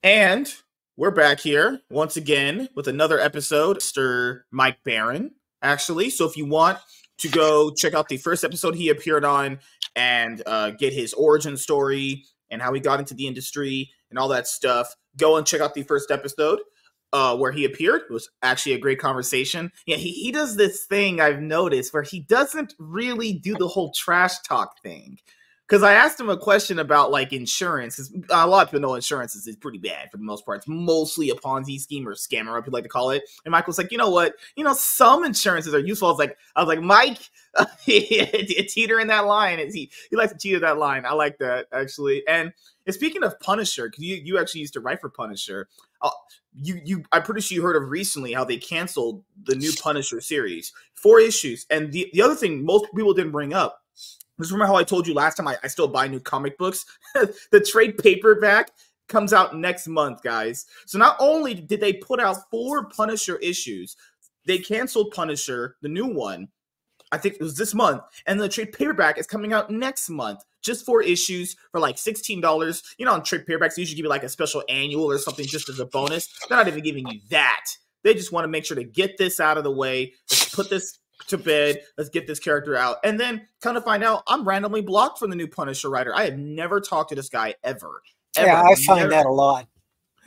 And we're back here once again with another episode, Mr. Mike Barron, actually. So if you want to go check out the first episode he appeared on and get his origin story and how he got into the industry and all that stuff, go and check out the first episode where he appeared. It was actually a great conversation. Yeah, he does this thing I've noticed where he doesn't really do the whole trash talk thing. Because I asked him a question about like insurance. A lot of people know insurance is pretty bad for the most part. It's mostly a Ponzi scheme or scammer, if you like to call it. And Michael's like, you know what? You know, some insurances are useful. I was like, Mike, teeter in that line. He likes to teeter that line. I like that actually. And speaking of Punisher, because you actually used to write for Punisher, I'm pretty sure you heard of recently how they canceled the new Punisher series, 4 issues. And the other thing most people didn't bring up. Just remember how I told you last time I still buy new comic books? The trade paperback comes out next month, guys. So not only did they put out 4 Punisher issues, they canceled Punisher, the new one. I think it was this month. And the trade paperback is coming out next month. Just 4 issues for like $16. You know, on trade paperbacks, they usually give you like a special annual or something just as a bonus. They're not even giving you that. They just want to make sure to get this out of the way. Let's put this to bed. Let's get this character out. And then kind of find out I'm randomly blocked from the new Punisher writer. I have never talked to this guy ever. Yeah, I find that a lot.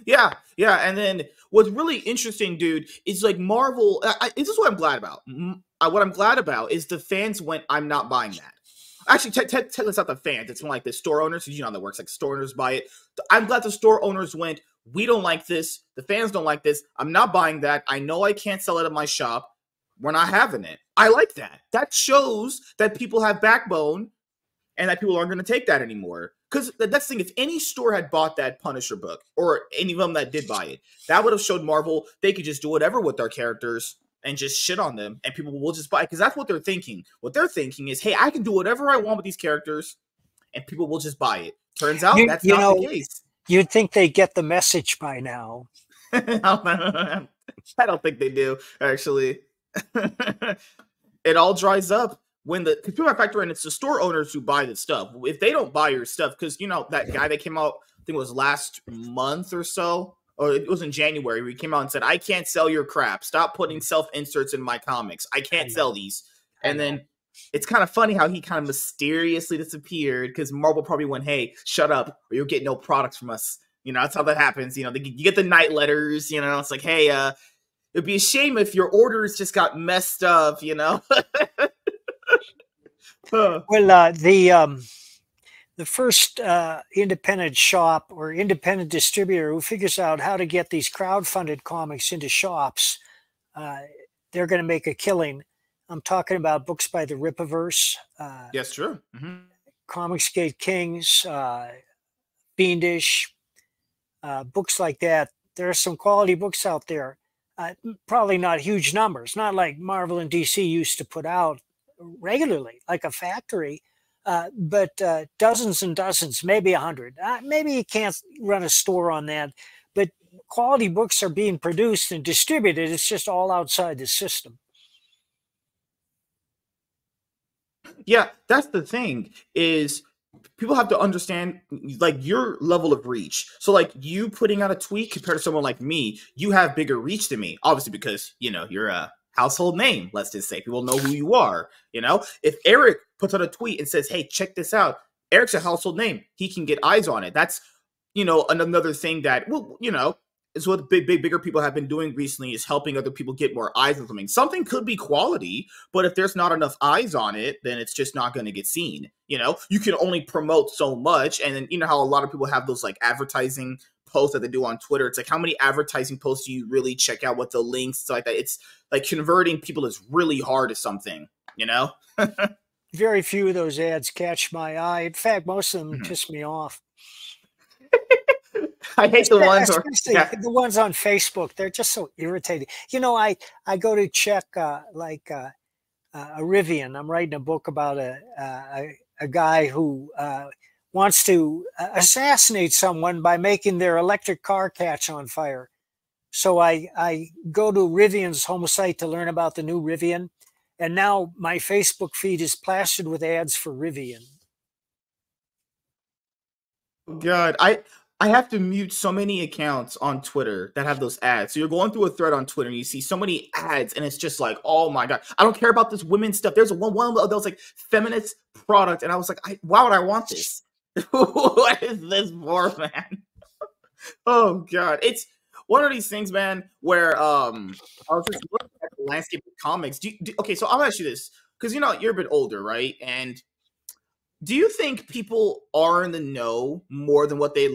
Yeah. And then what's really interesting, dude, is like Marvel. This is what I'm glad about. What I'm glad about is the fans went, I'm not buying that. Actually, technically it's not the fans. It's more like the store owners. You know how that works. Like store owners buy it. I'm glad the store owners went, we don't like this. The fans don't like this. I'm not buying that. I know I can't sell it at my shop. We're not having it. I like that. That shows that people have backbone and that people aren't going to take that anymore. Because that's the thing. If any store had bought that Punisher book, or any of them that did buy it, that would have showed Marvel they could just do whatever with their characters and just shit on them, and people will just buy it. Because that's what they're thinking. What they're thinking is, hey, I can do whatever I want with these characters, and people will just buy it. Turns out that's not the case. You'd think they get the message by now. I don't think they do, actually. It all dries up when because people factor in it's the store owners who buy the stuff. If they don't buy your stuff, because you know that guy that came out, I think it was last month or so, or it was in January, where he came out and said, I can't sell your crap. Stop putting self-inserts in my comics. I can't sell these. And then it's kind of funny how he kind of mysteriously disappeared because Marvel probably went, hey, shut up or you'll get no products from us. You know, that's how that happens. You know, you get the night letters, you know, it's like, hey, it'd be a shame if your orders just got messed up, you know? Well, the first independent shop or independent distributor who figures out how to get these crowdfunded comics into shops, they're going to make a killing. I'm talking about books by the Rippaverse. Yes, true. Comicsgate Kings, Fiendish, books like that. There are some quality books out there. Probably not huge numbers, not like Marvel and DC used to put out regularly, like a factory, but dozens and dozens, maybe 100. Maybe you can't run a store on that, but quality books are being produced and distributed. It's just all outside the system. Yeah, that's the thing is people have to understand like your level of reach. So like you putting out a tweet compared to someone like me, you have bigger reach than me, obviously, because, you know, you're a household name. Let's just say people know who you are. You know, if Eric puts out a tweet and says, hey, check this out. Eric's a household name. He can get eyes on it. That's, you know, another thing that, well, you know, is what bigger people have been doing recently is helping other people get more eyes on something. Something could be quality, but if there's not enough eyes on it, then it's just not going to get seen. You know, you can only promote so much. And then, you know how a lot of people have those like advertising posts that they do on Twitter. It's like, how many advertising posts do you really check out with the links? Stuff like that. It's like converting people is really hard to something, you know? Very few of those ads catch my eye. In fact, most of them piss me off. I hate the ones where, Especially yeah. the ones on Facebook. They're just so irritating. You know, I go to check a Rivian. I'm writing a book about a guy who wants to assassinate someone by making their electric car catch on fire. So I go to Rivian's home site to learn about the new Rivian. And now my Facebook feed is plastered with ads for Rivian. God, I have to mute so many accounts on Twitter that have those ads. So you're going through a thread on Twitter and you see so many ads, and it's just like, oh my God, I don't care about this women's stuff. There's one that was like feminist product, and I was like, why would I want this? What is this for, man? Oh God, it's one of these things, man, where I was just looking at the landscape of comics. Okay, so I'll ask you this because you're a bit older, right? And do you think people are in the know more than what they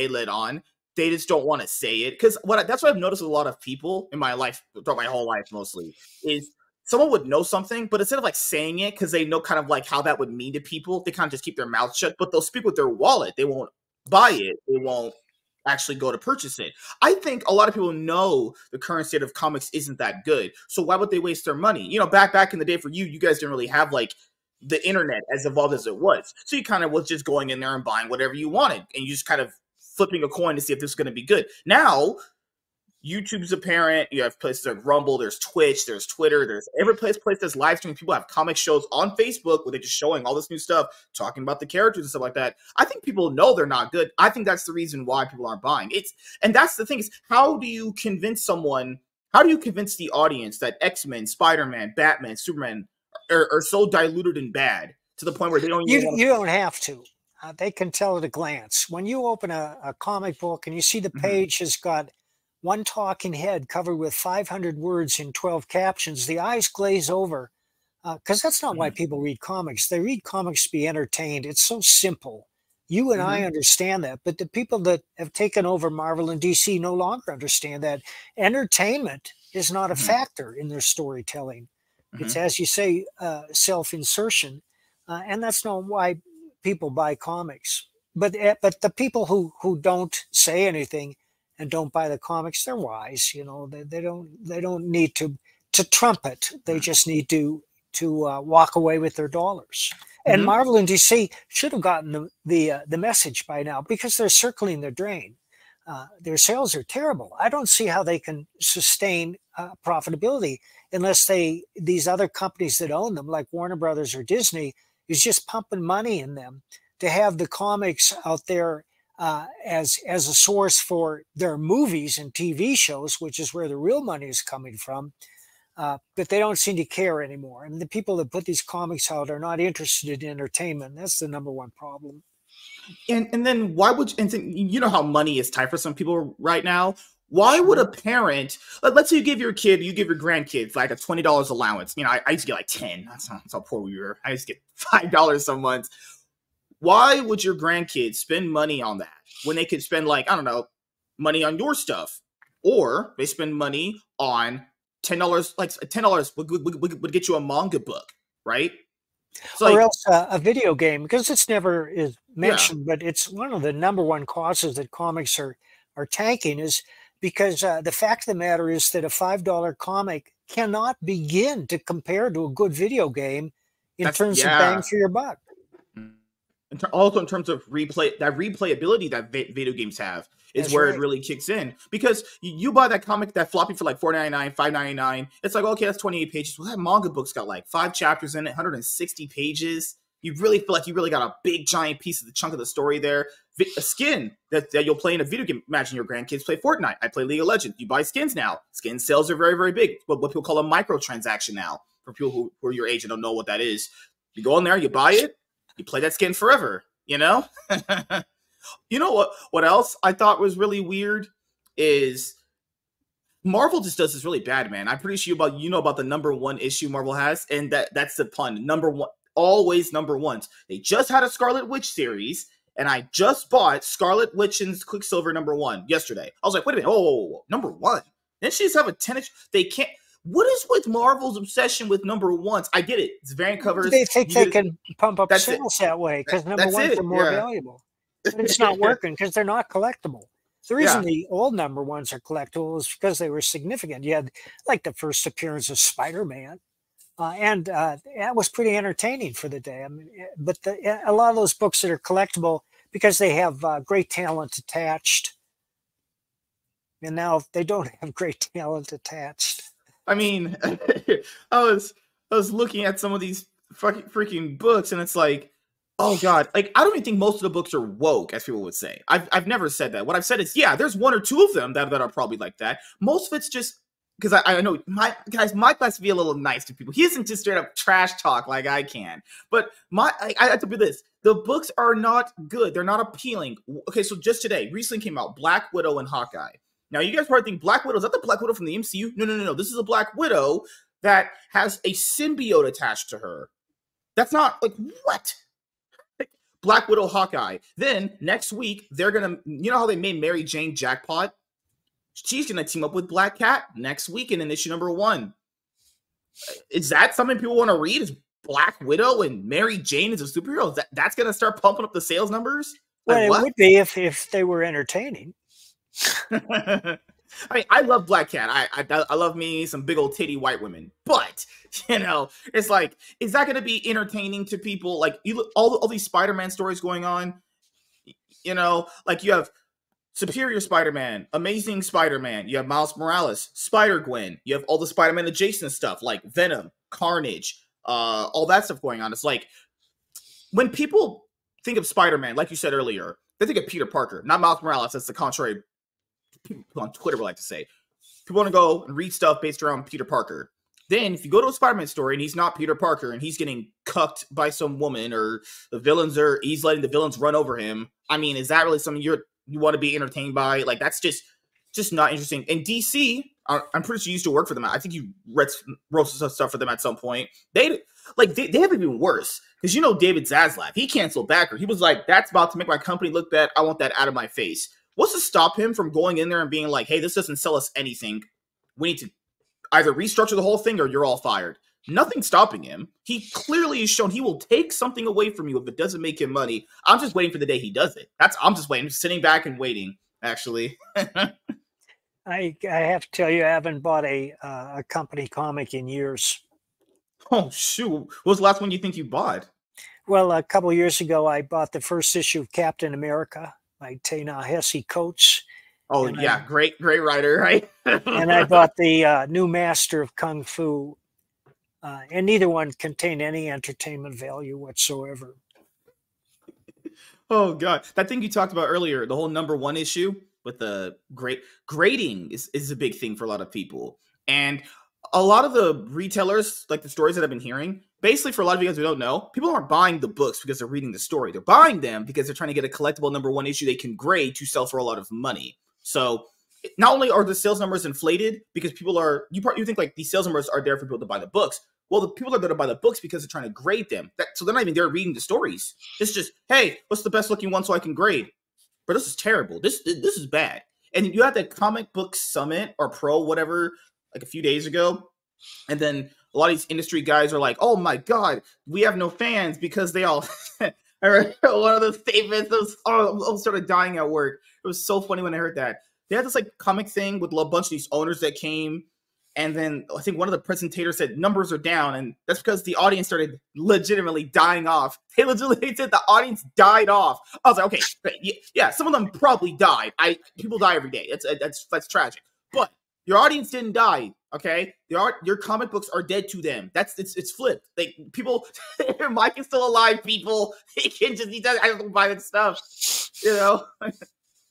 let on? They just don't want to say it because that's what I've noticed with a lot of people in my life, throughout my whole life, mostly is someone would know something, but instead of like saying it because they know kind of like how that would mean to people, they kind of just keep their mouth shut. But they'll speak with their wallet. They won't buy it. They won't actually go to purchase it. I think a lot of people know the current state of comics isn't that good. So why would they waste their money? Back in the day for you guys didn't really have like the internet as evolved as it was. So you kind of was just going in there and buying whatever you wanted, and you just kind of flipping a coin to see if this is going to be good. Now, YouTube's apparent. You have places like Rumble, there's Twitch, there's Twitter, there's every place that's live streaming. People have comic shows on Facebook where they're just showing all this new stuff, talking about the characters and stuff like that. I think people know they're not good. I think that's the reason why people aren't buying. And that's the thing is, how do you convince the audience that X-Men, Spider-Man, Batman, Superman are so diluted and bad to the point where they don't even you don't have to. They can tell at a glance. When you open a comic book and you see the page has got one talking head covered with 500 words in 12 captions, the eyes glaze over because that's not why people read comics. They read comics to be entertained. It's so simple. You and I understand that, but the people that have taken over Marvel and DC no longer understand that. Entertainment is not a factor in their storytelling. It's, as you say, self-insertion, and that's not why people buy comics. But the people who don't say anything and don't buy the comics, they're wise. They don't need to trumpet. They just need to walk away with their dollars. And Marvel and DC should have gotten the message by now because they're circling the drain. Their sales are terrible. I don't see how they can sustain profitability unless these other companies that own them, like Warner Brothers or Disney, is just pumping money in them to have the comics out there as a source for their movies and TV shows, which is where the real money is coming from. But they don't seem to care anymore. And the people that put these comics out are not interested in entertainment. That's the number one problem. And then why would you know how money is tight for some people right now? Why would a parent, let's say you give your grandkids like a $20 allowance. I used to get like 10. That's how poor we were. I used to get $5 some months. Why would your grandkids spend money on that when they could spend like, I don't know, money on your stuff? Or they spend money on $10, like $10 would get you a manga book, right? So or else a video game, because it's never is mentioned, but it's one of the number one causes that comics are tanking is because the fact of the matter is that a $5 comic cannot begin to compare to a good video game in terms of bang for your buck. Also in terms of replayability that video games have is where it really kicks in. Because you buy that comic, that floppy for like $4.99, $5.99. It's like, okay, that's 28 pages. Well, that manga book's got like 5 chapters in it, 160 pages. You really feel like you really got a big, giant piece of the chunk of the story there. A skin that you'll play in a video game. Imagine your grandkids play Fortnite. I play League of Legends. You buy skins now. Skin sales are very, very big. What people call a microtransaction now. For people who are your age and don't know what that is. You go in there, you buy it, you play that skin forever, You know what else I thought was really weird is Marvel just does this really bad, man. I'm pretty sure about the number one issue Marvel has, and that's the pun. Number one, always number ones. They just had a Scarlet Witch series, and I just bought Scarlet Witch and Quicksilver number 1 yesterday. I was like, wait a minute, oh, number 1. Then she just have a 10-inch. They can't. What is with Marvel's obsession with number ones? I get it. It's variant covers. They think they can pump up sales that way because number ones are more valuable. But it's not working because they're not collectible. The reason Yeah. the old number ones are collectible is because they were significant. You had like the first appearance of Spider-Man, and that was pretty entertaining for the day. I mean, but a lot of those books that are collectible because they have great talent attached, and now they don't have great talent attached. I mean, I was I was looking at some of these fucking freaking books, and it's like, oh god, like I don't even think most of the books are woke, as people would say. I've never said that. What I've said is, yeah, there's one or two of them that are probably like that. Most of it's just because I know my guys, Mike likes to be a little nice to people. He isn't just straight up trash talk like I can. But I have to be this. The books are not good. They're not appealing. Okay, so just today, recently came out Black Widow and Hawkeye. Now, you guys probably think Black Widow, is that the Black Widow from the MCU? No, no, no, no. This is a Black Widow that has a symbiote attached to her. That's not, like, what? Like, Black Widow, Hawkeye. Then, next week, they're going to, you know how they made Mary Jane Jackpot? She's going to team up with Black Cat next week in issue #1. Is that something people want to read? Is Black Widow and Mary Jane as a superhero? That's going to start pumping up the sales numbers? Well, Like, it what? would be if they were entertaining. I mean, I love Black Cat. I love me some big old titty white women. But you know, it's like, is that going to be entertaining to people? Like, you look all these Spider-Man stories going on. You know, like you have Superior Spider-Man, Amazing Spider-Man. You have Miles Morales, Spider-Gwen. You have all the Spider-Man adjacent stuff like Venom, Carnage, all that stuff going on. It's like when people think of Spider-Man, like you said earlier, they think of Peter Parker, not Miles Morales. That's the contrary. People on Twitter would like to say. People want to go and read stuff based around Peter Parker. Then, if you go to a Spider-Man story and he's not Peter Parker and he's getting cucked by some woman, or he's letting the villains run over him, I mean, is that really something you want to be entertained by? Like, that's just not interesting. And DC, I'm pretty sure you used to work for them. I think you wrote some stuff for them at some point. They have it even worse. Because you know David Zaslav, he canceled Backer. He was like, that's about to make my company look bad. I want that out of my face. What's to stop him from going in there and being like, hey, this doesn't sell us anything. We need to either restructure the whole thing or you're all fired. Nothing's stopping him. He clearly has shown he will take something away from you if it doesn't make him money. I'm just waiting for the day he does it. I'm just waiting, sitting back and waiting, actually. I have to tell you, I haven't bought a company comic in years. Oh, shoot. What was the last one you think you bought? Well, a couple of years ago, I bought the first issue of Captain America by Ta-Nehisi Coates. Oh, and yeah. Great writer, right? And I bought the new Master of Kung Fu. And neither one contained any entertainment value whatsoever. Oh, God. That thing you talked about earlier, the whole #1 issue with the grading is a big thing for a lot of people. And a lot of the retailers, like the stories that I've been hearing, basically for a lot of you guys who don't know, people aren't buying the books because they're reading the story. They're buying them because they're trying to get a collectible #1 issue they can grade to sell for a lot of money. So not only are the sales numbers inflated because you think like these sales numbers are there for people to buy the books. Well, the people are there to buy the books because they're trying to grade them. So they're not even there reading the stories. It's just, hey, what's the best looking one so I can grade? But this is terrible. This is bad. And you had that comic book summit or pro whatever like a few days ago, and then a lot of these industry guys are like, oh my god, we have no fans because they all I remember one of those statements that was all started dying at work. It was so funny when I heard that. They had this like comic thing with a bunch of these owners that came, and then I think one of the presentators said numbers are down, and that's because the audience started legitimately dying off. They legitimately said the audience died off. I was like, okay, yeah, some of them probably died. People die every day. That's tragic. But your audience didn't die, okay? Your comic books are dead to them. It's flipped. Like people, Mike is still alive. People, he doesn't buy that stuff, you know.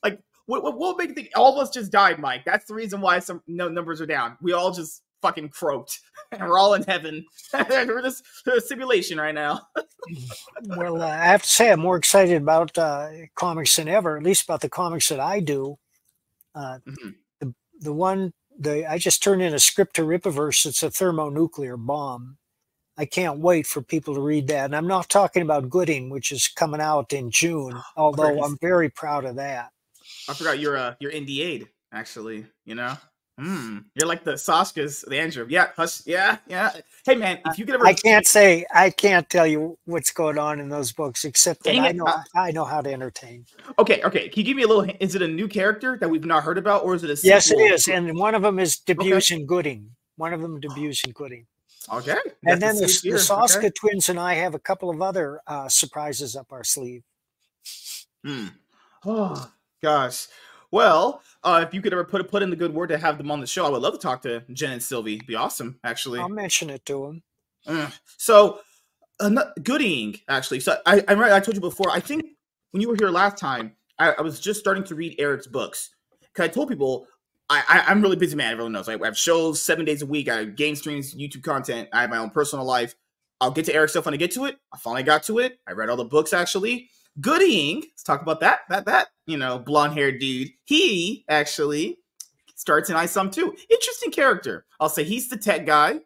Like what make you think all of us just died, Mike? That's the reason why some numbers are down. We all just fucking croaked, and we're all in heaven. We're this simulation right now. Well, I have to say I'm more excited about comics than ever. At least about the comics that I do. I just turned in a script to Rippaverse. It's a thermonuclear bomb. I can't wait for people to read that. And I'm not talking about Goodying, which is coming out in June, although I'm very proud of that. I forgot you're NDA'd, actually, you know? You're like the Saskas, the Andrew. Yeah, hush. Yeah, yeah. Hey, man, if you could I ever, can't say, I can't tell you what's going on in those books, except that dang it. I know how to entertain. Okay, okay. Can you give me a little? Is it a new character that we've not heard about, or is it a Yes, it sequel? is, and one of them is Okay, debuts and Gooding. One of them debuts and Gooding. okay. We And got the then seeds the here. Okay. Saska twins and I have a couple of other surprises up our sleeve. Hmm. Oh gosh. Well, if you could ever put in the good word to have them on the show, I would love to talk to Jen and Sylvie. Be awesome, I'll actually. mention it to them. So, Goodying, actually. So I told you before. I think when you were here last time, I was just starting to read Eric's books because I told people I'm really busy, man. Everyone knows. I have shows 7 days a week. I have game streams, YouTube content. I have my own personal life. I'll get to Eric stuff when I get to it. I finally got to it. I read all the books actually. Goodying. Let's talk about that blonde haired dude. He actually starts in I Some too. Interesting character. I'll say he's the tech guy.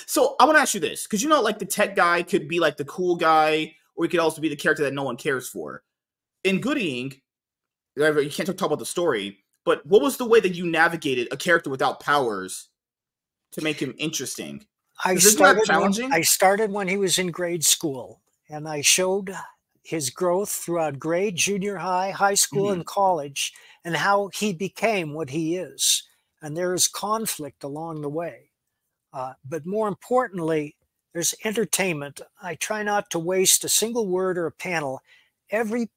So I want to ask you this because like the tech guy could be like the cool guy, or he could also be the character that no one cares for. In Goodying, you can't talk about the story, but what was the way that you navigated a character without powers to make him interesting? Isn't that challenging? I started when he was in grade school, and I showed his growth throughout grade, junior high, high school, and college, and how he became what he is. And there is conflict along the way. But more importantly, there's entertainment. I try not to waste a single word or a panel. Every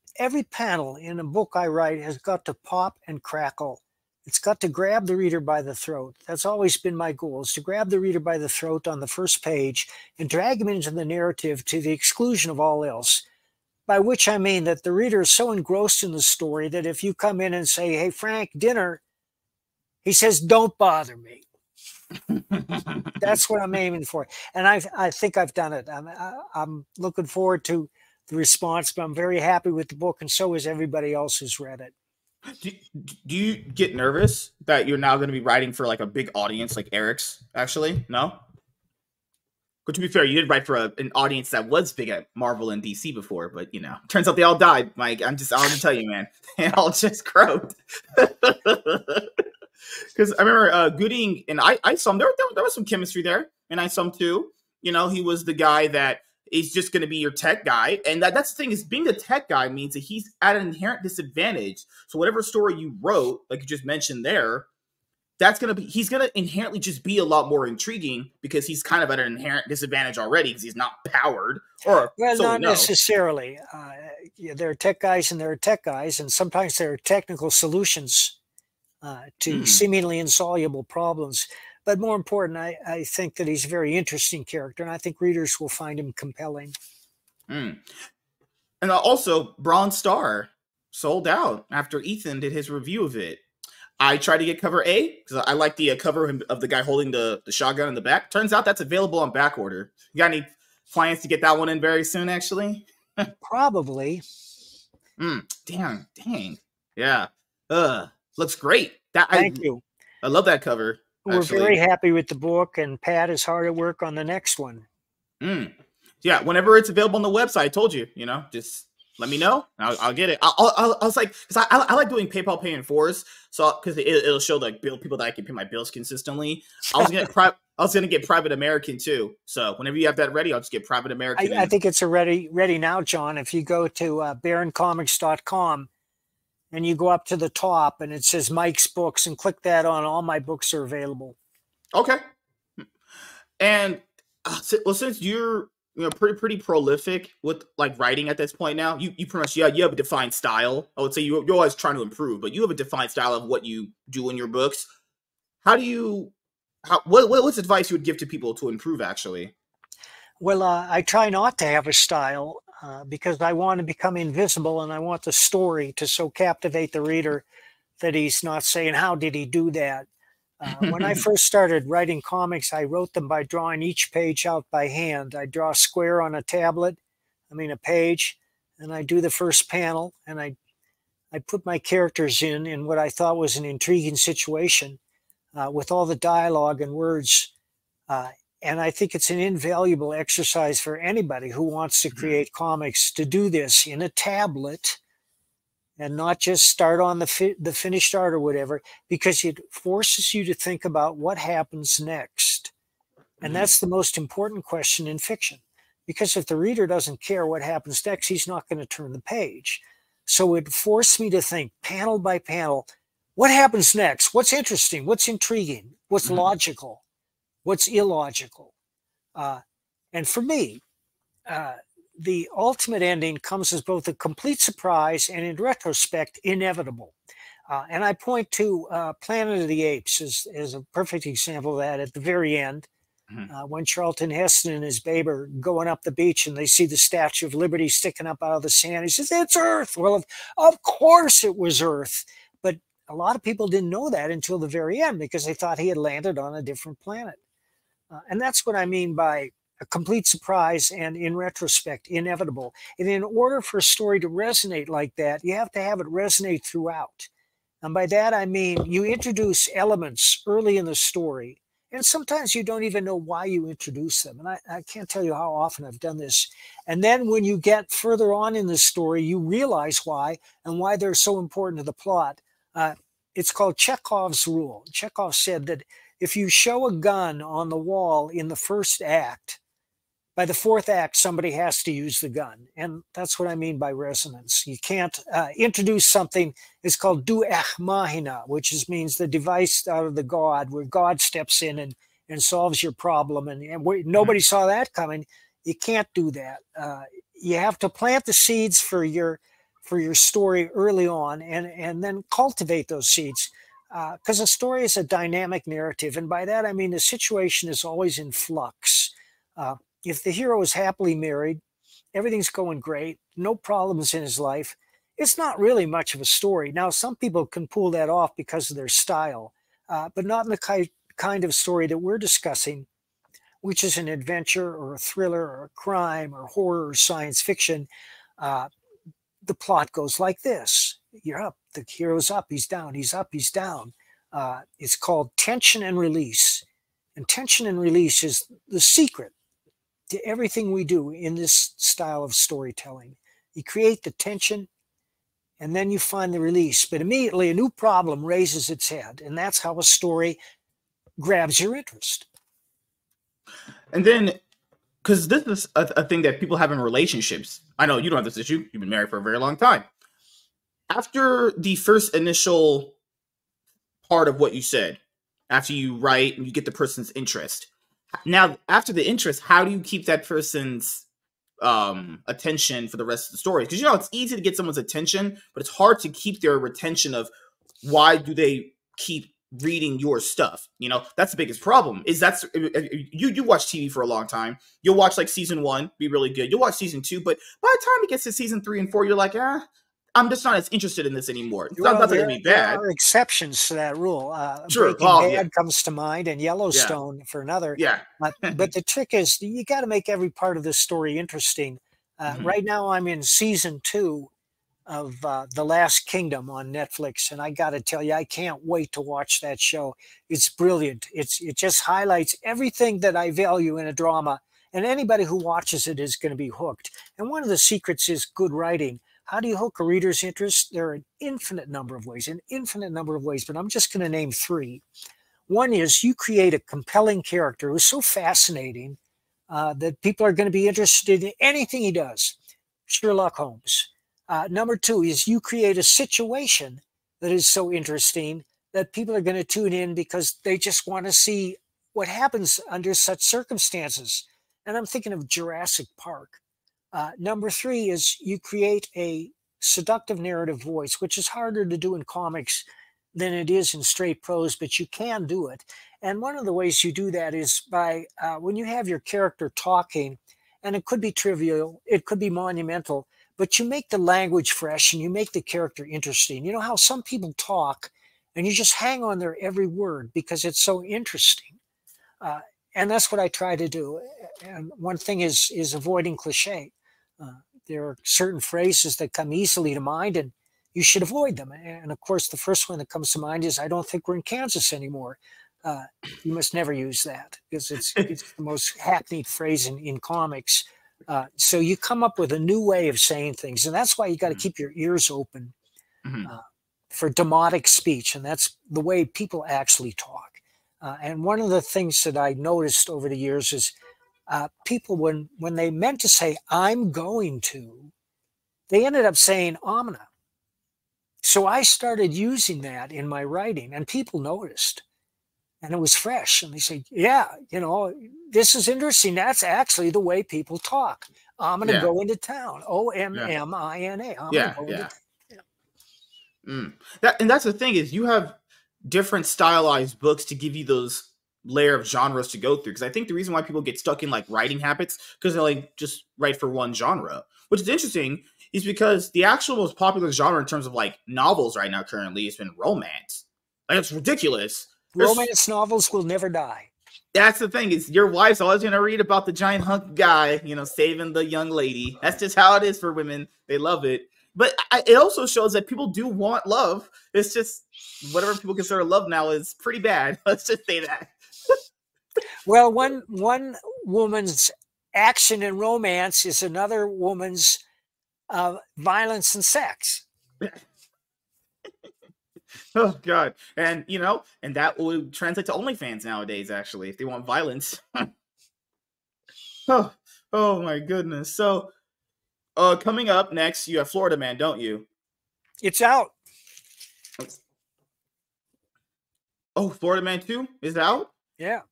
panel in a book I write has got to pop and crackle. It's got to grab the reader by the throat. That's always been my goal, is to grab the reader by the throat on the first page and drag him into the narrative to the exclusion of all else. By which I mean that the reader is so engrossed in the story that if you come in and say, "Hey, Frank, dinner," he says, "Don't bother me." That's what I'm aiming for. And I think I've done it. I'm looking forward to the response, but I'm very happy with the book, and so is everybody else who's read it. Do you get nervous that you're now going to be writing for like a big audience like Eric's? Actually, no. But to be fair, you did write for an audience that was big at Marvel and DC before, but turns out they all died. Mike, I'll just tell you, man, they all just croaked. Because I remember Gooding and I saw him. There was some chemistry there, and I saw him too. He was the guy that is just going to be your tech guy, and that's the thing is being the tech guy means that he's at an inherent disadvantage. So whatever story you wrote, like you just mentioned there, he's gonna inherently just be a lot more intriguing because he's kind of at an inherent disadvantage already because he's not powered. Or well, so not necessarily. There are tech guys and there are tech guys, and sometimes there are technical solutions to seemingly insoluble problems. But more important, I think that he's a very interesting character, and I think readers will find him compelling. And also, Bronze Star sold out after Ethan did his review of it. I tried to get cover A because I like the cover of the guy holding the shotgun in the back. Turns out that's available on back order. You got any plans to get that one in very soon, actually? Probably. Dang. Yeah. Looks great. Thank you. I love that cover. We're very happy with the book, and Pat is hard at work on the next one. Yeah, whenever it's available on the website, I told you, just let me know. I'll get it. I was like, because I like doing PayPal Pay in 4s, so because it'll show like people that I can pay my bills consistently. I was gonna get Private American too. So whenever you have that ready, I'll just get Private American. I think it's ready now, John. If you go to baroncomics.com and you go up to the top and it says Mike's Books and click that on, all my books are available. Okay. And since you're pretty prolific with like writing at this point now, you pretty much you have a defined style. I would say you're always trying to improve, but you have a defined style of what you do in your books. What's advice you would give to people to improve actually? Well, I try not to have a style because I want to become invisible, and I want the story to so captivate the reader that he's not saying, "How did he do that?" When I first started writing comics, I wrote them by drawing each page out by hand. I draw a square on a page, and I do the first panel, and I put my characters in what I thought was an intriguing situation with all the dialogue and words. And I think it's an invaluable exercise for anybody who wants to create comics to do this in a tablet and not just start on the finished art or whatever, because it forces you to think about what happens next. And Mhm. that's the most important question in fiction, because if the reader doesn't care what happens next, he's not going to turn the page. So it forced me to think panel by panel, what happens next? What's interesting? What's intriguing? What's Mhm. logical? What's illogical? Uh, and for me, uh, the ultimate ending comes as both a complete surprise and, in retrospect, inevitable. And I point to Planet of the Apes as a perfect example of that. At the very end, Mhm. when Charlton Heston and his babe are going up the beach and they see the Statue of Liberty sticking up out of the sand, he says, "It's Earth." Well, of course it was Earth. But a lot of people didn't know that until the very end, because they thought he had landed on a different planet. And that's what I mean by a complete surprise and, in retrospect, inevitable. And in order for a story to resonate like that, you have to have it resonate throughout. And by that, I mean you introduce elements early in the story, and sometimes you don't even know why you introduce them. And I can't tell you how often I've done this. And then when you get further on in the story, you realize why and why they're so important to the plot. It's called Chekhov's rule. Chekhov said that if you show a gun on the wall in the first act, by the fourth act, somebody has to use the gun. And that's what I mean by resonance. You can't introduce something. It's called deus machina, which means the device out of the God, where God steps in and solves your problem. And nobody saw that coming. You can't do that. You have to plant the seeds for your story early on, and then cultivate those seeds. Because a story is a dynamic narrative. And by that, I mean the situation is always in flux. If the hero is happily married, everything's going great, no problems in his life, it's not really much of a story. Now, some people can pull that off because of their style, but not in the kind of story that we're discussing, which is an adventure or a thriller or a crime or horror or science fiction. Uh, the plot goes like this: you're up, the hero's up, he's down, he's up, he's down. It's called tension and release. And tension and release is the secret to everything we do in this style of storytelling. You create the tension and then you find the release, but immediately a new problem raises its head. And that's how a story grabs your interest. And then, because this is a thing that people have in relationships. I know you don't have this issue. You've been married for a very long time. After the first initial part of what you said, after you write and you get the person's interest, now after the interest, how do you keep that person's attention for the rest of the story? Because it's easy to get someone's attention, but it's hard to keep their retention of why do they keep reading your stuff. That's the biggest problem. Is that's you watch TV for a long time. You'll watch like season 1 be really good. You'll watch season 2, but by the time it gets to season 3 and 4, you're like, I'm just not as interested in this anymore. It's not Well, that it'd be there bad. are exceptions to that rule. Sure. Breaking Oh yeah. Bad comes to mind, and Yeah. Yellowstone for another. Yeah. But the trick is you got to make every part of the story interesting. Mhm. Right now, I'm in season 2 of The Last Kingdom on Netflix, and I got to tell you, I can't wait to watch that show. It's brilliant. It just highlights everything that I value in a drama, and anybody who watches it is going to be hooked. And one of the secrets is good writing. How do you hook a reader's interest? There are an infinite number of ways, but I'm just going to name 3. One is you create a compelling character who's so fascinating that people are going to be interested in anything he does. Sherlock Holmes. Number 2 is you create a situation that is so interesting that people are going to tune in because they just want to see what happens under such circumstances. And I'm thinking of Jurassic Park. Number 3 is you create a seductive narrative voice, which is harder to do in comics than it is in straight prose, but you can do it. And one of the ways you do that is by when you have your character talking, and it could be trivial, it could be monumental, but you make the language fresh and you make the character interesting. You know how some people talk and you just hang on their every word because it's so interesting. Uh, and that's what I try to do. And one thing is avoiding cliche. There are certain phrases that come easily to mind, and you should avoid them. And of course, the first one that comes to mind is, "I don't think we're in Kansas anymore." You must never use that because it's the most hackneyed phrase in comics. So you come up with a new way of saying things, and that's why you got to keep your ears open. Mhm. for demotic speech, and that's the way people actually talk. And one of the things that I noticed over the years is people, when they meant to say "I'm going to," they ended up saying "omna." So I started using that in my writing, and people noticed, and it was fresh. And they say, "Yeah, this is interesting. That's actually the way people talk. I'm going to Yeah. go into town. Yeah. OMMINA. I'm going to Yeah. go into Yeah. town." Yeah. And that's the thing is you have different stylized books to give you those layer of genres to go through. Because I think the reason why people get stuck in like writing habits because they like just write for one genre, which is interesting, is because the actual most popular genre in terms of like novels right now currently has been romance. Like it's ridiculous. There's Romance novels will never die. That's the thing is your wife's always gonna read about the giant hunk guy, saving the young lady. That's just how it is for women. They love it. But it also shows that people do want love. It's just whatever people consider love now is pretty bad. Let's just say that. Well, one woman's action and romance is another woman's violence and sex. Oh God, and and that would translate to OnlyFans nowadays. Actually, if they want violence. oh, oh my goodness. So, coming up next, you have Florida Man, don't you? It's out. Oh, Florida Man 2 is out? Yeah.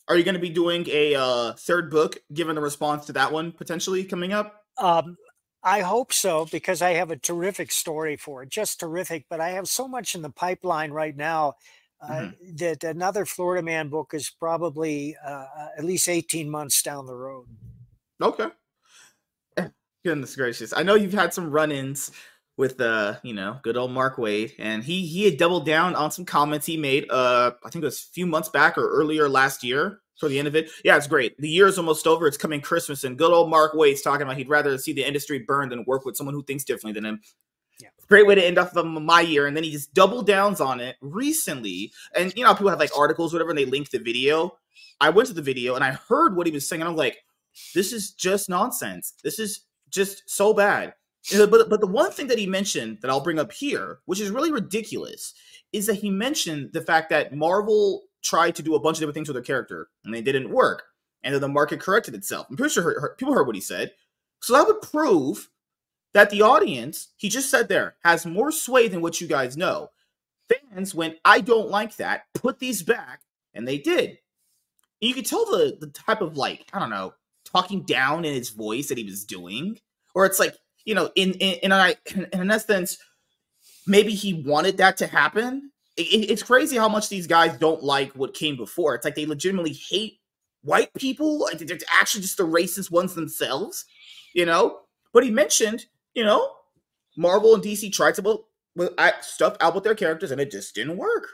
Are you going to be doing a third book, given the response to that one potentially coming up? I hope so, because I have a terrific story for it. Just terrific. But I have so much in the pipeline right now that another Florida Man book is probably at least 18 months down the road. Okay. Goodness gracious. I know you've had some run-ins with good old Mark Waid, and he had doubled down on some comments he made I think it was a few months back or earlier last year for the end of it. Yeah, it's great. The year is almost over. It's coming Christmas, and good old Mark Waid's talking about he'd rather see the industry burn than work with someone who thinks differently than him. Yeah. Great way to end off my year, and then he just double downs on it recently. And people have like articles, whatever, and they link the video. I went to the video and I heard what he was saying, and I'm like, this is just nonsense. This is just so bad. But the one thing that he mentioned that I'll bring up here, which is really ridiculous, is that he mentioned the fact that Marvel tried to do a bunch of different things with their character, and they didn't work. And then the market corrected itself. I'm pretty sure people heard what he said. So that would prove that the audience, he just said there, has more sway than what you guys know. Fans went, I don't like that, put these back, and they did. And you could tell the type of, like, I don't know, talking down in his voice that he was doing. Or it's like, in essence, maybe he wanted that to happen. It's crazy how much these guys don't like what came before. It's like they legitimately hate white people. Like they're actually just the racist ones themselves, But he mentioned, Marvel and DC tried to put stuff out with their characters, and it just didn't work,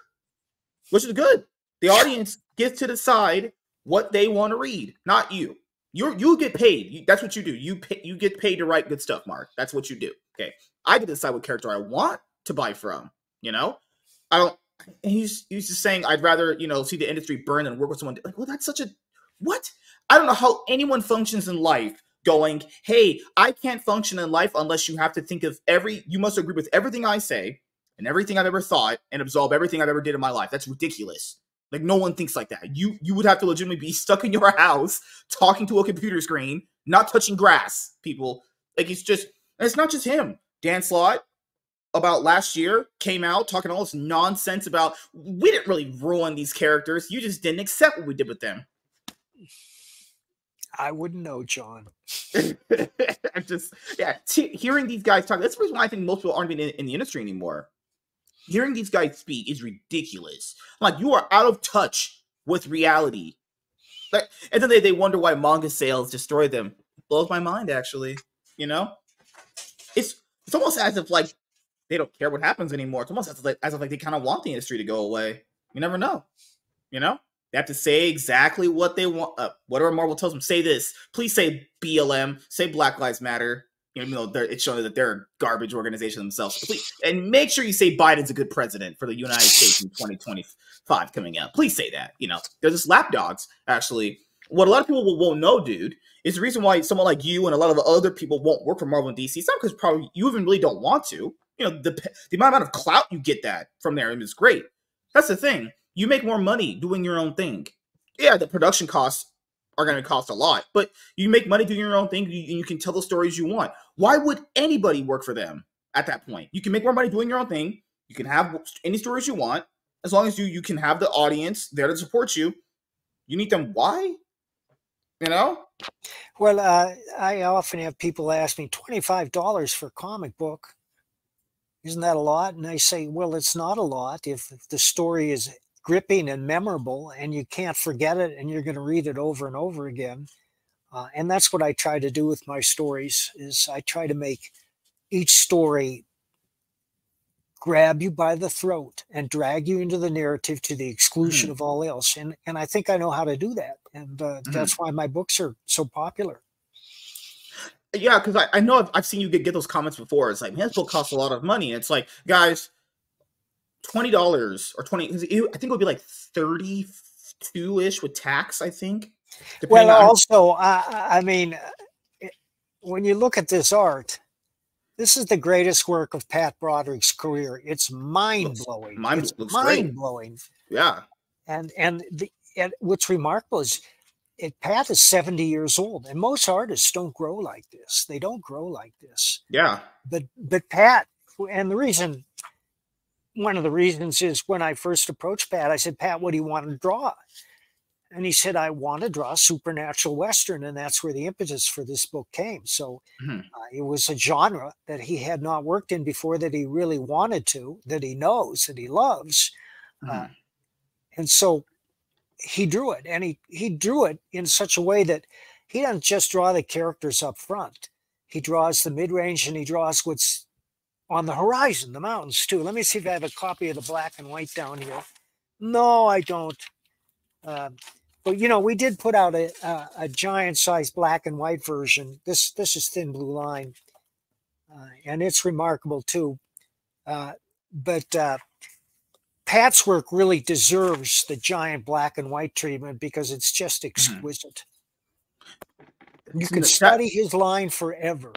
which is good. The audience gets to decide what they want to read, not you. You get paid. That's what you do. You get paid to write good stuff, Mark. That's what you do. Okay. I get to decide what character I want to buy from. I don't. He's just saying I'd rather see the industry burn than work with someone. Like, well, that's such a what? I don't know how anyone functions in life. Going, hey, I can't function in life unless you have to think of you must agree with everything I say and everything I've ever thought and absolve everything I've ever did in my life. That's ridiculous. Like, no one thinks like that. You would have to legitimately be stuck in your house, talking to a computer screen, not touching grass, people. Like, it's not just him. Dan Slott, about last year, came out talking all this nonsense about, we didn't really ruin these characters. You just didn't accept what we did with them. I wouldn't know, John. Hearing these guys talk, that's the reason why I think most people aren't even in the industry anymore. Hearing these guys speak is ridiculous. Like, you are out of touch with reality. Like, and then they wonder why manga sales destroy them. Blows my mind, actually. It's almost as if like they don't care what happens anymore. It's almost as if they kind of want the industry to go away. You never know. They have to say exactly what they want. Whatever Marvel tells them, say this. Please say BLM. Say Black Lives Matter. Even though it's showing that they're a garbage organization themselves. Please, and make sure you say Biden's a good president for the United States in 2025 coming out. Please say that. They're just lapdogs, actually. What a lot of people won't know, dude, is the reason why someone like you and a lot of other people won't work for Marvel and DC. It's not because probably you even really don't want to. you know, the amount of clout you get that from there is great. That's the thing. You make more money doing your own thing. Yeah, the production costs are going to cost a lot, but you make money doing your own thing. You can tell the stories you want. Why would anybody work for them at that point? You can make more money doing your own thing. You can have any stories you want, as long as you can have the audience there to support you. You need them. Why? You know? Well, I often have people ask me, $25 for a comic book. Isn't that a lot? And I say, well, it's not a lot if the story is gripping and memorable and you can't forget it and you're going to read it over and over again. And that's what I try to do with my stories, is I try to make each story grab you by the throat and drag you into the narrative to the exclusion of all else. And I think I know how to do that. And that's why my books are so popular. Yeah, because I know I've seen you get those comments before. It's like, man, this book costs a lot of money. And it's like, guys, $20 or 20, I think it would be like 32-ish with tax, I think. Well, also, I mean, when you look at this art, this is the greatest work of Pat Broderick's career. It's mind-blowing. It's mind-blowing. Yeah. And what's remarkable is Pat is 70 years old, and most artists don't grow like this. They don't grow like this. Yeah. But Pat, and one of the reasons is when I first approached Pat, I said, Pat, what do you want to draw? And he said, I want to draw supernatural Western. And that's where the impetus for this book came. So it was a genre that he had not worked in before, that he really wanted to, that he knows, that he loves. And so he drew it, and he drew it in such a way that he doesn't just draw the characters up front. He draws the mid-range, and he draws what's on the horizon, the mountains too. Let me see if I have a copy of the black and white down here. No, I don't. But you know, we did put out a giant-sized black and white version. This is Thin Blue Line, and it's remarkable too. But Pat's work really deserves the giant black and white treatment because it's just exquisite. You can study his line forever.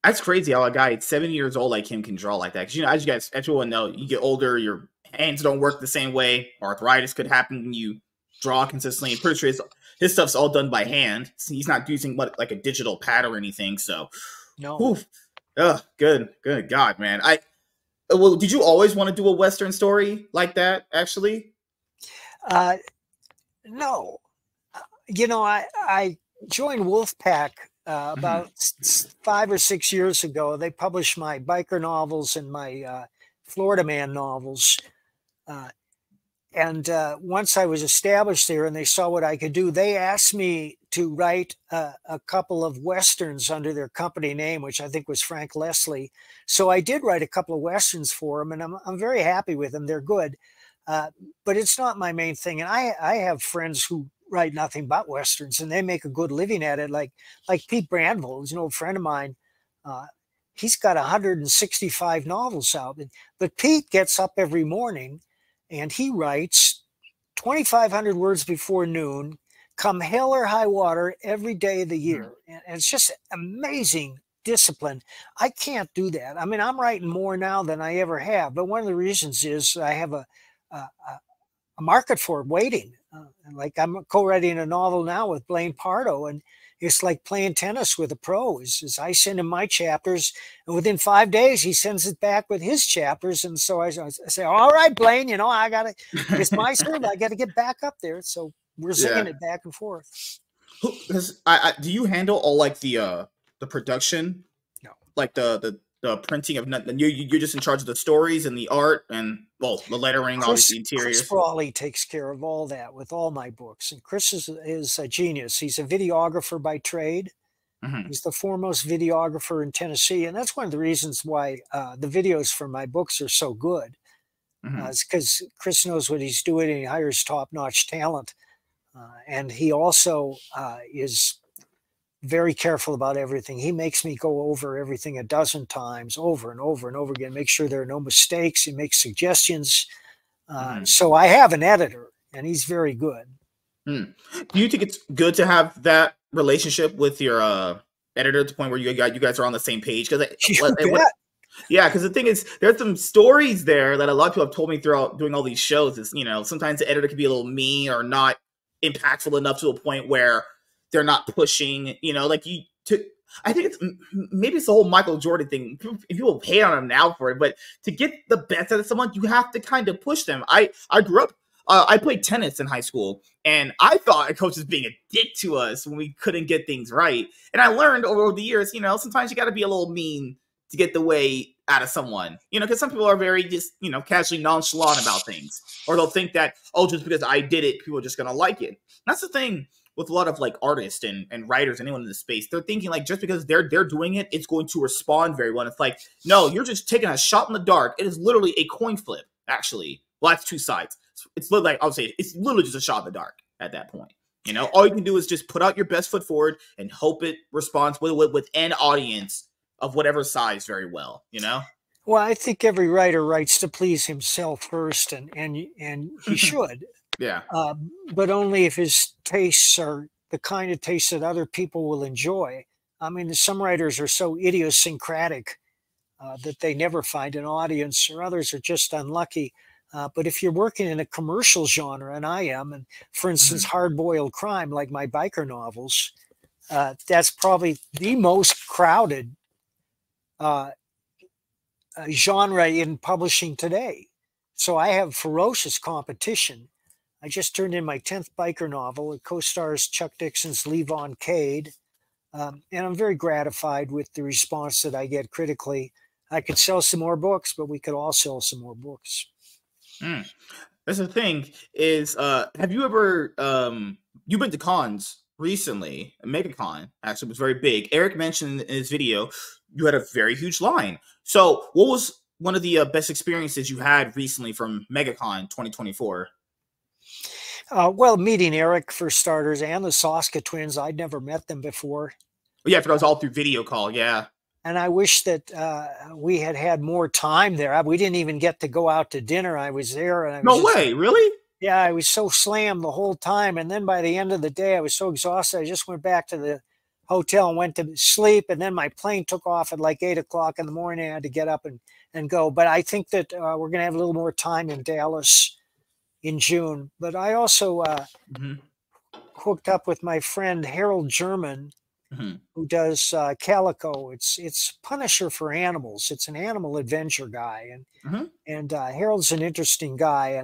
That's crazy how a guy at 70 years old like him can draw like that. Because, you know, as you guys, everyone know, you get older, your hands don't work the same way. Arthritis could happen when you draw consistently. I'm pretty sure his stuff's all done by hand. He's not using like a digital pad or anything. So, no. Good God, man. Well, did you always want to do a Western story like that, actually? No. You know, I joined Wolfpack about 5 or 6 years ago. They published my biker novels and my Florida Man novels. And once I was established there and they saw what I could do, they asked me to write a couple of Westerns under their company name, which I think was Frank Leslie. So I did write a couple of Westerns for them, and I'm very happy with them. They're good. But it's not my main thing. And I have friends who write nothing but Westerns, and they make a good living at it. Like Pete Brandville, who's an old friend of mine. He's got 165 novels out. But Pete gets up every morning and he writes 2,500 words before noon, come hell or high water, every day of the year. And it's just amazing discipline. I can't do that. I mean, I'm writing more now than I ever have. But one of the reasons is I have a market for it waiting. Like I'm co-writing a novel now with Blaine Pardo, and it's like playing tennis with a pro. Is I send him my chapters, and within 5 days he sends it back with his chapters. And so I say, all right, Blaine, you know, it's my serve. I got to get back up there. So we're singing it back and forth. Do you handle all like the production? No. Like the printing of nothing. You're just in charge of the stories and the art and the lettering, obviously interiors. Chris Brawley takes care of all that with all my books, and Chris is a genius. He's a videographer by trade. He's the foremost videographer in Tennessee, and that's one of the reasons why the videos for my books are so good. It's because Chris knows what he's doing, and he hires top-notch talent, and he also is very careful about everything. He makes me go over everything a dozen times, over and over and over again, make sure there are no mistakes. He makes suggestions. So I have an editor, and he's very good. Do you think it's good to have that relationship with your editor to the point where you guys are on the same page? Because Yeah, because the thing is, there's some stories there that a lot of people have told me throughout doing all these shows. Is sometimes the editor can be a little mean or not impactful enough to a point where they're not pushing. Like you to. I think maybe it's the whole Michael Jordan thing. People hate on him now for it, but to get the best out of someone, you have to kind of push them. I grew up. I played tennis in high school, and I thought a coach was being a dick to us when we couldn't get things right. And I learned over the years, sometimes you got to be a little mean to get the way out of someone, because some people are very just, casually nonchalant about things, or they'll think that, oh, just because I did it, people are just going to like it. That's the thing with a lot of like artists and writers, anyone in the space, they're thinking like, just because they're doing it, it's going to respond very well. And it's like, no, you're just taking a shot in the dark. It is literally a coin flip, actually. Well, that's two sides. It's literally, like, I would say it's literally just a shot in the dark at that point. All you can do is just put out your best foot forward and hope it responds with an audience of whatever size very well, Well, I think every writer writes to please himself first, and he should. Yeah. But only if his tastes are the kind of tastes that other people will enjoy. I mean, some writers are so idiosyncratic that they never find an audience, or others are just unlucky. But if you're working in a commercial genre, and I am, and for instance, hard-boiled crime, like my biker novels, that's probably the most crowded genre in publishing today. So I have ferocious competition. I just turned in my 10th biker novel. It co-stars Chuck Dixon's Levon Cade. And I'm very gratified with the response that I get critically. I could sell some more books, but we could all sell some more books. That's the thing is, have you ever, you've been to cons recently? MegaCon actually was very big. Eric mentioned in his video, you had a very huge line. So what was one of the best experiences you had recently from MegaCon 2024? Well, meeting Eric for starters, and the Soska twins. I'd never met them before. Yeah, it was all through video call. Yeah. And I wish that we had had more time there. We didn't even get to go out to dinner. I was there. And no way, really? Yeah, I was so slammed the whole time. And then by the end of the day, I was so exhausted. I just went back to the hotel and went to sleep. And then my plane took off at like 8 o'clock in the morning. I had to get up and go. But I think that we're going to have a little more time in Dallas in June. But I also hooked up with my friend Harold German, who does Calico. It's Punisher for animals. It's an animal adventure guy, and Harold's an interesting guy,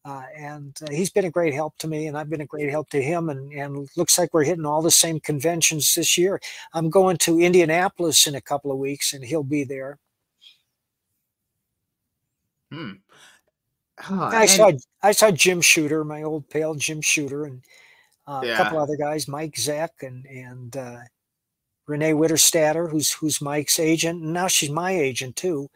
and he's been a great help to me, and I've been a great help to him. And looks like we're hitting all the same conventions this year. I'm going to Indianapolis in a couple of weeks, and he'll be there. I saw Jim Shooter, my old pal Jim Shooter, and a couple other guys, Mike Zeck and Renee Witterstatter, who's Mike's agent, and now she's my agent too.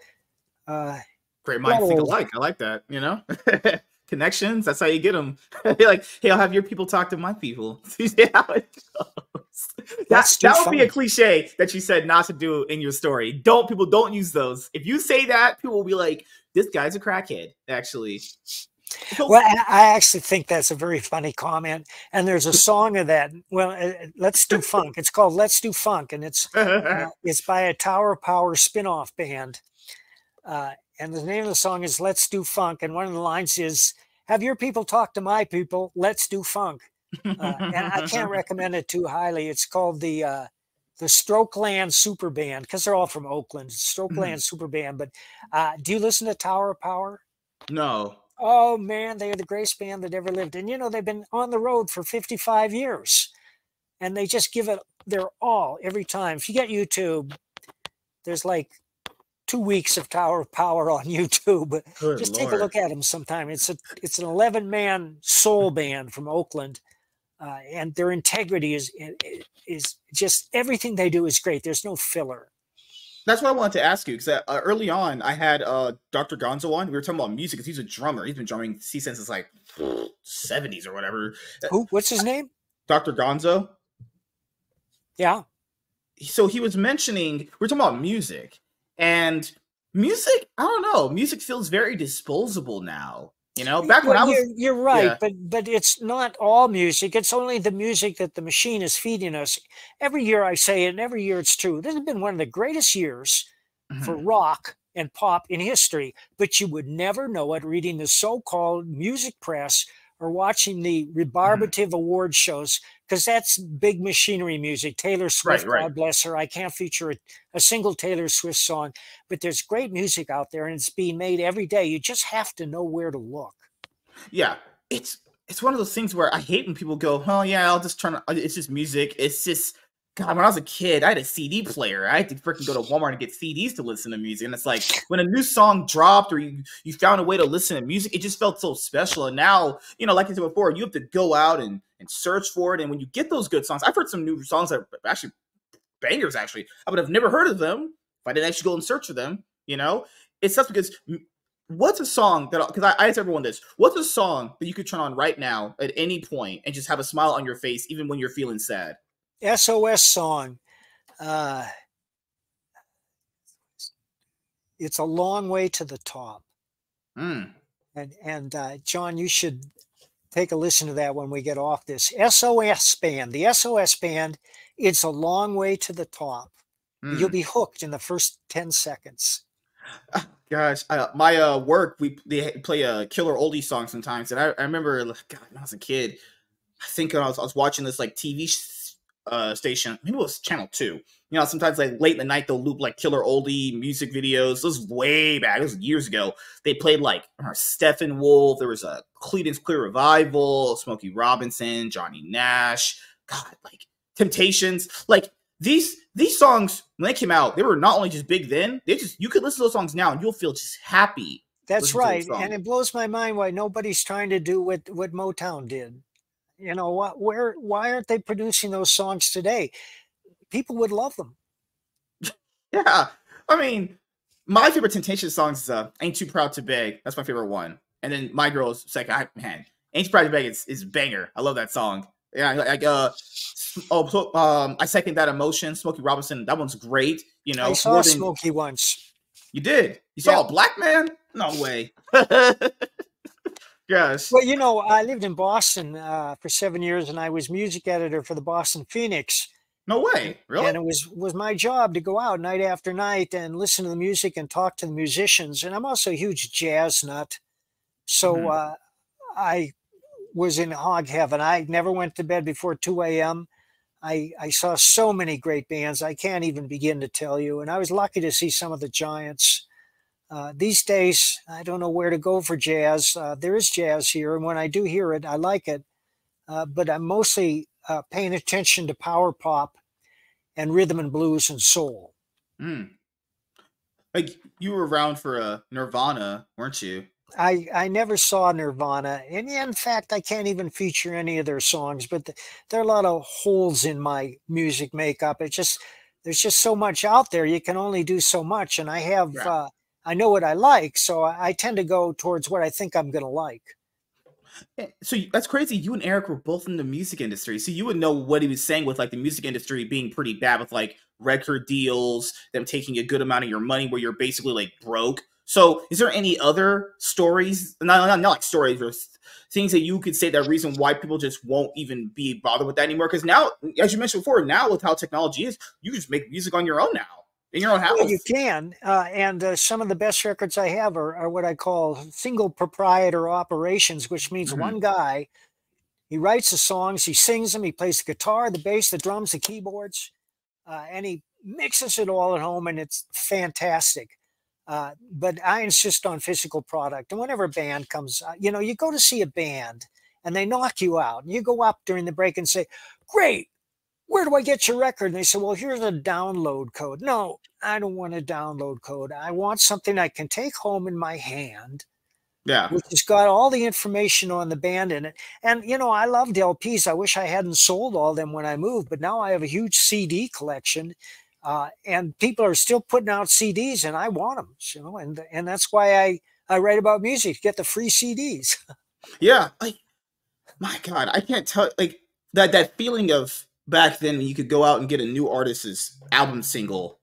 Great minds think alike. I like that. Connections. That's how you get them. You're like, hey, I'll have your people talk to my people. See how it goes. That would be a cliche that you said not to do in your story. People don't use those. If you say that, people will be like, this guy's a crackhead, actually. Well, I actually think that's a very funny comment. And there's a song of that. Well, Let's Do Funk. It's called Let's Do Funk. And it's by a Tower Power spinoff band. And the name of the song is Let's Do Funk. And one of the lines is, have your people talk to my people. Let's do funk. And I can't recommend it too highly. It's called the Strokeland Super Band, because they're all from Oakland. Strokeland Super Band. But do you listen to Tower Power? No. Oh, man, they are the greatest band that ever lived. And, they've been on the road for 55 years. And they just give it their all every time. If you get YouTube, there's like 2 weeks of Tower Power on YouTube. Good just Lord. Take a look at them sometime. It's an 11-man soul band from Oakland. And their integrity is just everything they do is great. There's no filler. That's what I wanted to ask you, because early on I had Dr. Gonzo on. We were talking about music because he's a drummer. He's been drumming since like 70s or whatever. Who? What's his name? Dr. Gonzo. Yeah. So he was mentioning, we were talking about music, and music, I don't know, music feels very disposable now. Back when I was... You're right, yeah. But it's not all music. It's only the music that the machine is feeding us. Every year I say it, and every year it's true. This has been one of the greatest years for Mhm. rock and pop in history, but you would never know it reading the so-called music press or watching the Mhm. rebarbative award shows, because that's big machinery music. Taylor Right, Swift, right. God bless her. I can't feature a single Taylor Swift song, but there's great music out there and it's being made every day. You just have to know where to look. Yeah, it's one of those things where I hate when people go, "Oh yeah, I'll just turn. It's just music. It's just." God, when I was a kid, I had a CD player. I had to freaking go to Walmart and get CDs to listen to music. And it's like when a new song dropped or you found a way to listen to music, it just felt so special. And now, like I said before, you have to go out and search for it. And when you get those good songs, I've heard some new songs that are actually bangers. Actually, I would have never heard of them if I didn't actually go and search for them. It's tough because what's a song that because I ask everyone this: what's a song that you could turn on right now at any point and just have a smile on your face, even when you're feeling sad? SOS song. Uh, it's a long way to the top. Mm. And John, you should take a listen to that when we get off this. SOS band, the SOS band, it's a long way to the top. You'll Mm. be hooked in the first 10 seconds. Gosh, my work they play a killer oldie song sometimes, and I remember God when I was a kid, I think I was watching this like TV station. Maybe it was Channel Two. Sometimes like late in the night they'll loop like killer oldie music videos. This was way back. This was years ago. They played like Steppenwolf. There was a Creedence Clear Revival, Smokey Robinson, Johnny Nash. God, like Temptations. Like these songs when they came out, they were not only just big then. You could listen to those songs now and you'll feel just happy That's listening to those right. And songs. it blows my mind why nobody's trying to do what Motown did. Why aren't they producing those songs today? People would love them. Yeah. I mean, my favorite Temptation songs is Ain't Too Proud to Beg. That's my favorite one. And then My Girl's second. Man, Ain't Too Proud to Beg is banger. I love that song. Yeah, I second that emotion. Smokey Robinson, that one's great. I saw More than Smokey once. you did. You saw Yep. a black man? No way. Gosh. Well, I lived in Boston for 7 years, and I was music editor for the Boston Phoenix. No And, way. Really? and it was my job to go out night after night and listen to the music and talk to the musicians. And I'm also a huge jazz nut, so Mhm. I was in hog heaven. I never went to bed before 2 a.m. I saw so many great bands I can't even begin to tell you, and I was lucky to see some of the giants. These days, I don't know where to go for jazz. There is jazz here, and when I do hear it, I like it. But I'm mostly paying attention to power pop and rhythm and blues and soul. Mm. Like you were around for Nirvana, weren't you? I never saw Nirvana, and in fact, I can't even feature any of their songs. But there are a lot of holes in my music makeup. There's just so much out there. You can only do so much, and Yeah. I know what I like, so I tend to go towards what I think I'm going to like. So that's crazy. You and Eric were both in the music industry, so you would know what he was saying with like the music industry being pretty bad with like record deals, them taking a good amount of your money, where you're basically like broke. So, is there any other stories? Not like stories or things that you could say that reason why people just won't even be bothered with that anymore? Because now, as you mentioned before, now with how technology is, you can just make music on your own now in your own Well, you house. can, and some of the best records I have are what I call single proprietor operations, which means Mhm. one guy. He writes the songs, he sings them, he plays the guitar, the bass, the drums, the keyboards, and he mixes it all at home, and it's fantastic. But I insist on physical product. And whenever a band comes, you go to see a band and they knock you out, and you go up during the break and say, "Great, where do I get your record?" And they say, "Well, here's a download code." No, I don't want a download code. I want something I can take home in my hand, Yeah. which has got all the information on the band in it. And, I loved LPs. I wish I hadn't sold all them when I moved, but now I have a huge CD collection. And people are still putting out CDs, and I want them, and that's why I write about music, get the free CDs. Yeah. Like, my God, I can't tell like that feeling of back then when you could go out and get a new artist's album single.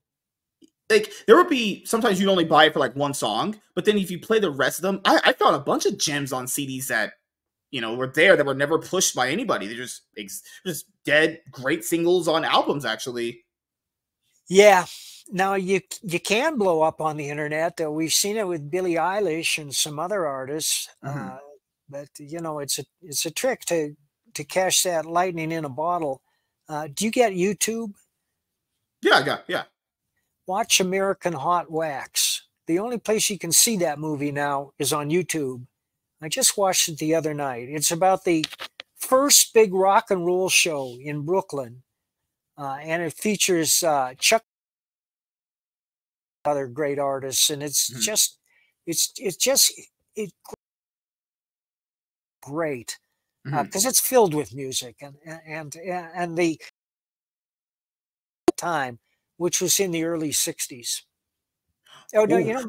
Like there would be sometimes you'd only buy it for like one song, but then if you play the rest of them, I found a bunch of gems on CDs that were there that were never pushed by anybody. They're just dead great singles on albums actually. Yeah. Now you can blow up on the internet. We've seen it with Billie Eilish and some other artists. Mhm. But you know, it's a trick to catch that lightning in a bottle. Do you get YouTube? Yeah. Watch American Hot Wax. The only place you can see that movie now is on YouTube. I just watched it the other night. It's about the first big rock and roll show in Brooklyn, and it features Chuck, other great artists, and Mhm. it's just it great Mhm. because it's filled with music and the time, which was in the early '60s. Oh no, you Ooh.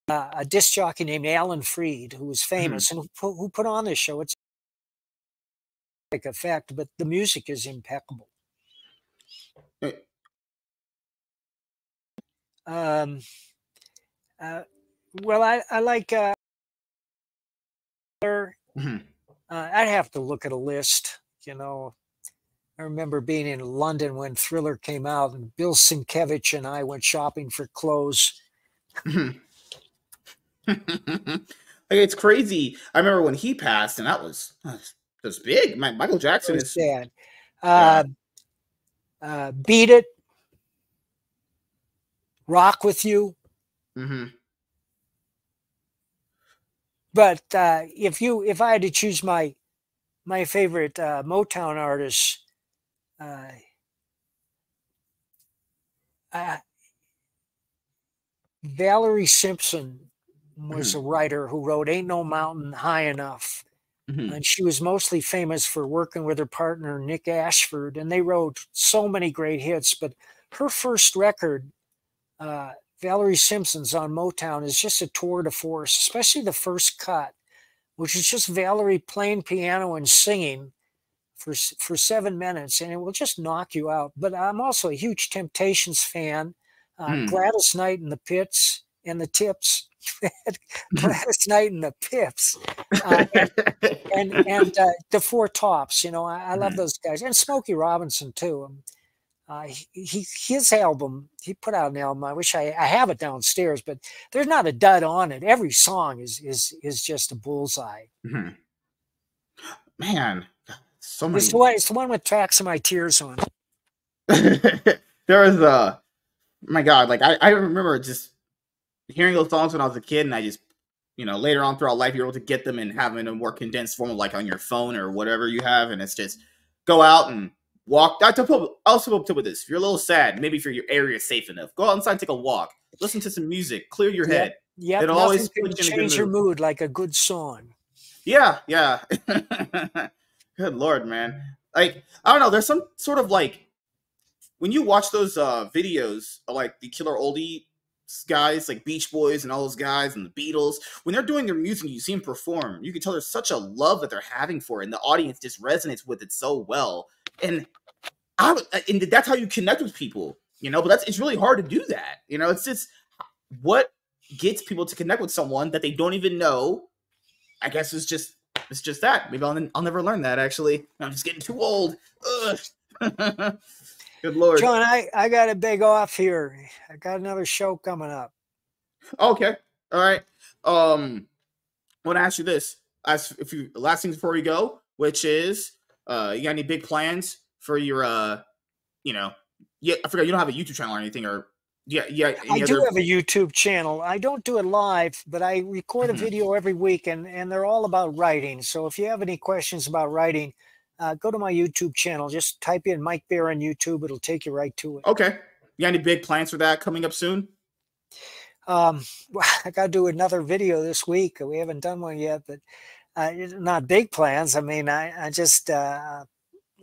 know, a disc jockey named Alan Freed, who was Mhm. famous and who put on this show. It's like effect, but the music is impeccable. Eh, Um, uh, well, I like. mhm. I'd have to look at a list. You know, I remember being in London when Thriller came out, and Bill Sienkiewicz and I went shopping for clothes. Mhm. Like, it's crazy. I remember when he passed, and that was big. Michael Jackson Very is, sad. yeah. Uh, Beat It, Rock with You. Hmm. But if I had to choose my favorite Motown artists, uh, uh, Valerie Simpson was a Hmm. writer who wrote "Ain't No Mountain High Enough," Hmm. and she was mostly famous for working with her partner Nick Ashford, and they wrote so many great hits. But her first record, uh, Valerie Simpson's on Motown, is just a tour de force, especially the first cut, which is just Valerie playing piano and singing for 7 minutes, and it will just knock you out. But I'm also a huge Temptations fan. Gladys Knight and the Pits and the Tips, Gladys Knight and the Pips, and the Four Tops. You know, I love Hmm. those guys, and Smokey Robinson too. His album, he put out an album. I wish I have it downstairs, but there's not a dud on it. Every song is just a bullseye. Hmm. Man, so It's many. the one with Tracks of My Tears on. There was my God, like I remember just hearing those songs when I was a kid, and I just, later on throughout life, you're able to get them and have them in a more condensed form of like on your phone or whatever you have, and it's just go out and walk. Also tip with this: if you're a little sad, maybe if your area is safe enough, go outside, and take a walk, listen to some music, clear your Yep. head. Yep. It'll Nothing always can put you in a good change your mood. mood like a good song. Yeah. Good Lord, man. Like, I don't know. There's some sort of like when you watch those videos of like the killer oldie guys like Beach Boys and all those guys and the Beatles, when they're doing their music, you see them perform, you can tell there's such a love that they're having for it, and the audience just resonates with it so well. And and that's how you connect with people, but it's really hard to do that. It's just what gets people to connect with someone that they don't even know. I guess it's just that. Maybe I'll never learn that, actually. I'm just getting too old. Ugh. Good Lord. John, I got to beg off here. I got another show coming up. Okay. All right. I want to ask you this. As if you last things before we go, which is, you got any big plans for your, you know, yeah, I forgot you don't have a YouTube channel or anything, or yeah, I any do other? have a YouTube channel. I don't do it live, but I record a Mhm. video every week, and they're all about writing. So if you have any questions about writing, go to my YouTube channel. Just type in Mike Bear on YouTube. It'll take you right to it. Okay. You got any big plans for that coming up soon? Well, I got to do another video this week. We haven't done one yet, but not big plans. I mean, I just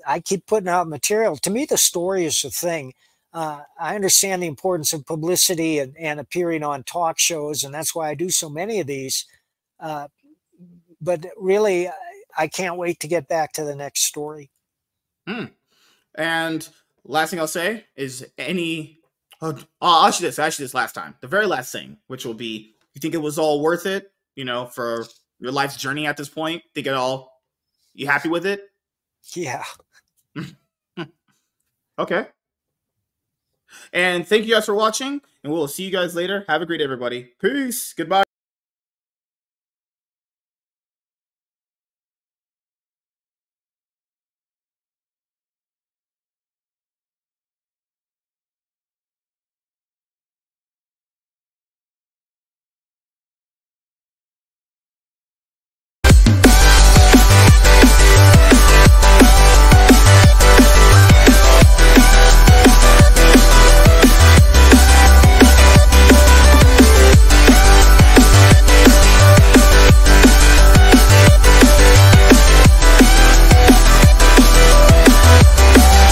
I keep putting out material. To me, the story is the thing. I understand the importance of publicity and appearing on talk shows, and that's why I do so many of these. Uh, but really, I can't wait to get back to the next story. Hmm. And last thing I'll say is I'll ask you this. I asked you this last time. The very last thing, which will be, you think it was all worth it? For your life's journey at this point. Think it all? You happy with it? Yeah. Okay. And thank you guys for watching, and we'll see you guys later. Have a great day, everybody. Peace. Goodbye.